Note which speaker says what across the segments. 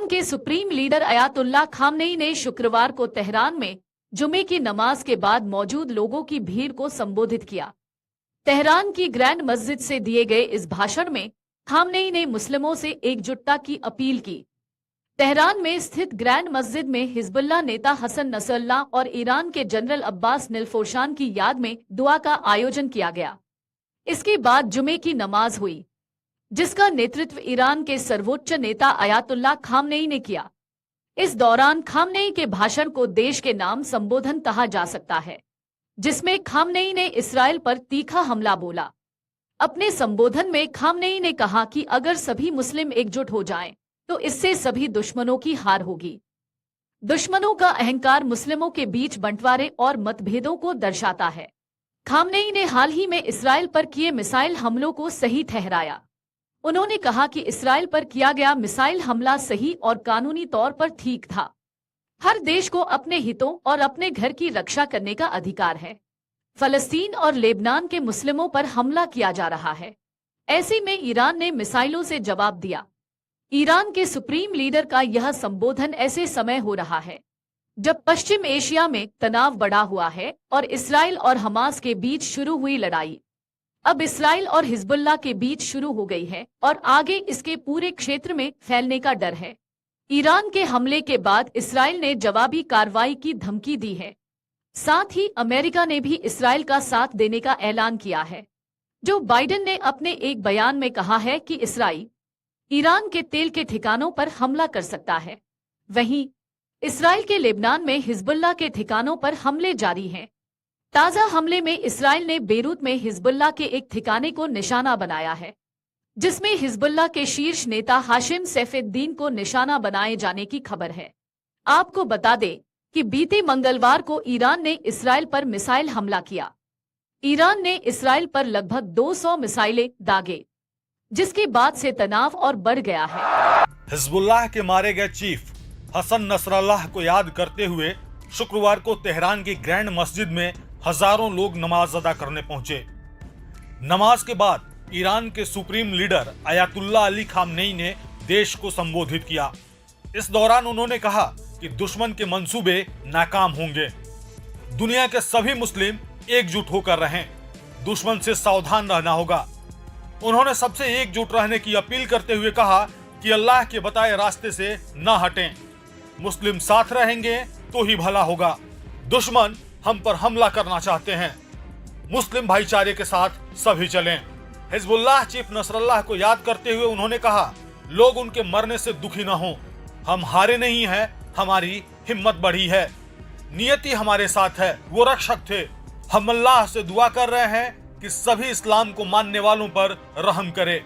Speaker 1: Iran के supreme leader Ayatollah Khamenei ने शुक्रवार को तेहरान में जुमे की नमाज के बाद मौजूद लोगों की भीड़ को संबोधित किया। तेहरान की ग्रैंड मस्जिद से दिए गए इस भाषण में खामनेई ने मुस्लिमों से एकजुटता की अपील की। तेहरान में स्थित ग्रैंड मस्जिद में हिजबुल्लाह नेता हसन नसरल्लाह और ईरान के जनरल अब्बास निलफोशान की याद में दुआ का आयोजन किया गया। इसके बाद जुमे की नमाज हुई, जिसका नेतृत्व ईरान के सर्वोच्च नेता अयातुल्ला खामनेई ने किया। इस दौरान खामनेई के भाषण को देश के नाम संबोधन कहा जा सकता है, जिसमें खामनेई ने इसराइल पर तीखा हमला बोला। अपने संबोधन में खामनेई ने कहा कि अगर सभी मुस्लिम एकजुट हो जाएं, तो इससे सभी दुश्मनों की हार होगी। दुश्मनों का अहंकार मुस्लिमों के बीच बंटवारे और मतभेदों को दर्शाता है। खामनेई ने हाल ही में इसराइल पर किए मिसाइल हमलों को सही ठहराया। उन्होंने कहा कि इसराइल पर किया गया मिसाइल हमला सही और कानूनी तौर पर ठीक था। हर देश को अपने हितों और अपने घर की रक्षा करने का अधिकार है। फलस्तीन और लेबनान के मुस्लिमों पर हमला किया जा रहा है। ऐसे में ईरान ने मिसाइलों से जवाब दिया। ईरान के सुप्रीम लीडर का यह संबोधन ऐसे समय हो रहा है जब पश्चिम एशिया में तनाव बढ़ा हुआ है और इसराइल और हमास के बीच शुरू हुई लड़ाई अब इसराइल और हिजबुल्लाह के बीच शुरू हो गई है और आगे इसके पूरे क्षेत्र में फैलने का डर है। ईरान के हमले के बाद इसराइल ने जवाबी कार्रवाई की धमकी दी है। साथ ही अमेरिका ने भी इसराइल का साथ देने का ऐलान किया है। जो बाइडेन ने अपने एक बयान में कहा है कि इसराइल ईरान के तेल के ठिकानों पर हमला कर सकता है। वहीं इसराइल के लेबनान में हिजबुल्लाह के ठिकानों पर हमले जारी हैं। ताज़ा हमले में इसराइल ने बेरूत में हिजबुल्लाह के एक ठिकाने को निशाना बनाया है, जिसमें हिजबुल्लाह के शीर्ष नेता हाशिम सैफुद्दीन को निशाना बनाए जाने की खबर है। आपको बता दें कि बीते मंगलवार को ईरान ने इसराइल पर मिसाइल हमला किया। ईरान ने इसराइल पर लगभग 200 मिसाइलें दागे, जिसके बाद से तनाव और बढ़ गया है।
Speaker 2: हिजबुल्लाह के मारे गए चीफ हसन नसरल्लाह को याद करते हुए शुक्रवार को तेहरान की ग्रैंड मस्जिद में हजारों लोग नमाज अदा करने पहुंचे। नमाज के बाद ईरान के supreme leader Ayatollah Ali Khamenei ने देश को संबोधित किया। इस दौरान उन्होंने कहा कि दुश्मन के मंसूबे नाकाम होंगे। दुनिया के सभी मुस्लिम एकजुट होकर रहें, दुश्मन से सावधान रहना होगा। उन्होंने सबसे एकजुट रहने की अपील करते हुए कहा कि अल्लाह के बताए रास्ते से न हटें। मुस्लिम साथ रहेंगे तो ही भला होगा। दुश्मन हम पर हमला करना चाहते हैं, मुस्लिम भाईचारे के साथ सभी चलें। हिजबुल्लाह चीफ नसरल्लाह को याद करते हुए उन्होंने कहा, लोग उनके मरने से दुखी न हों। हम हारे नहीं हैं, हमारी हिम्मत बढ़ी है। नियति हमारे साथ है, वो रक्षक थे। हम अल्लाह से दुआ कर रहे हैं कि सभी इस्लाम को मानने वालों पर रहम करे।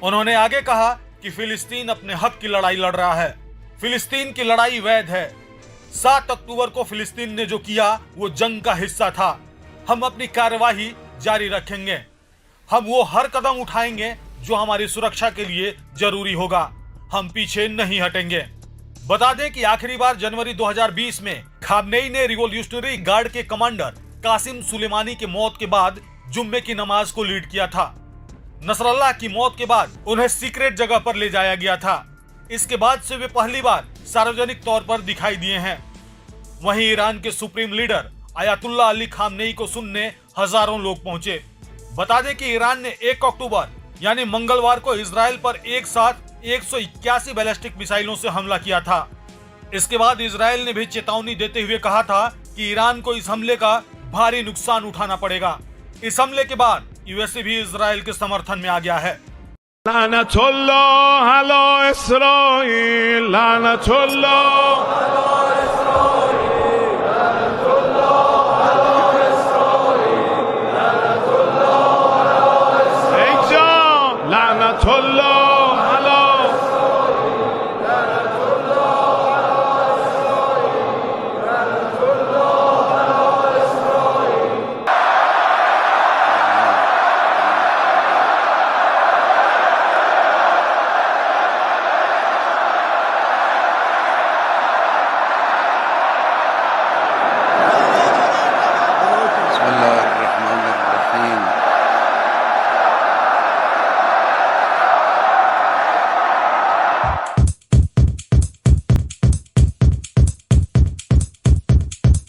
Speaker 2: उन्होंने आगे कहा कि फिलिस्तीन अपने हक की लड़ाई लड़ रहा है। फिलिस्तीन की लड़ाई वैध है। 7 अक्टूबर को फिलिस्तीन ने जो किया वो जंग का हिस्सा था। हम अपनी कार्यवाही जारी रखेंगे। हम वो हर कदम उठाएंगे जो हमारी सुरक्षा के लिए जरूरी होगा। हम पीछे नहीं हटेंगे। बता दें कि आखिरी बार जनवरी 2020 में खामनेई ने रिवॉल्यूशनरी गार्ड के कमांडर कासिम सुलेमानी की मौत के बाद जुम्मे की नमाज को लीड किया था। नसरल्लाह की मौत के बाद उन्हें सीक्रेट जगह पर ले जाया गया था। इसके बाद से वे पहली बार सार्वजनिक तौर पर दिखाई दिए हैं। वहीं ईरान के supreme leader Ayatollah Ali Khamenei को सुनने हजारों लोग पहुंचे। बता दें कि ईरान ने 1 अक्टूबर यानी मंगलवार को इजराइल पर एक साथ 181 बैलिस्टिक मिसाइलों से हमला किया था। इसके बाद इजराइल ने भी चेतावनी देते हुए कहा था कि ईरान को इस हमले का भारी नुकसान उठाना पड़ेगा। इस हमले के बाद यूएसए भी इजराइल के समर्थन में आ गया है।
Speaker 3: लानतुल्लाह अला इस्राईल, लानतुल्लाह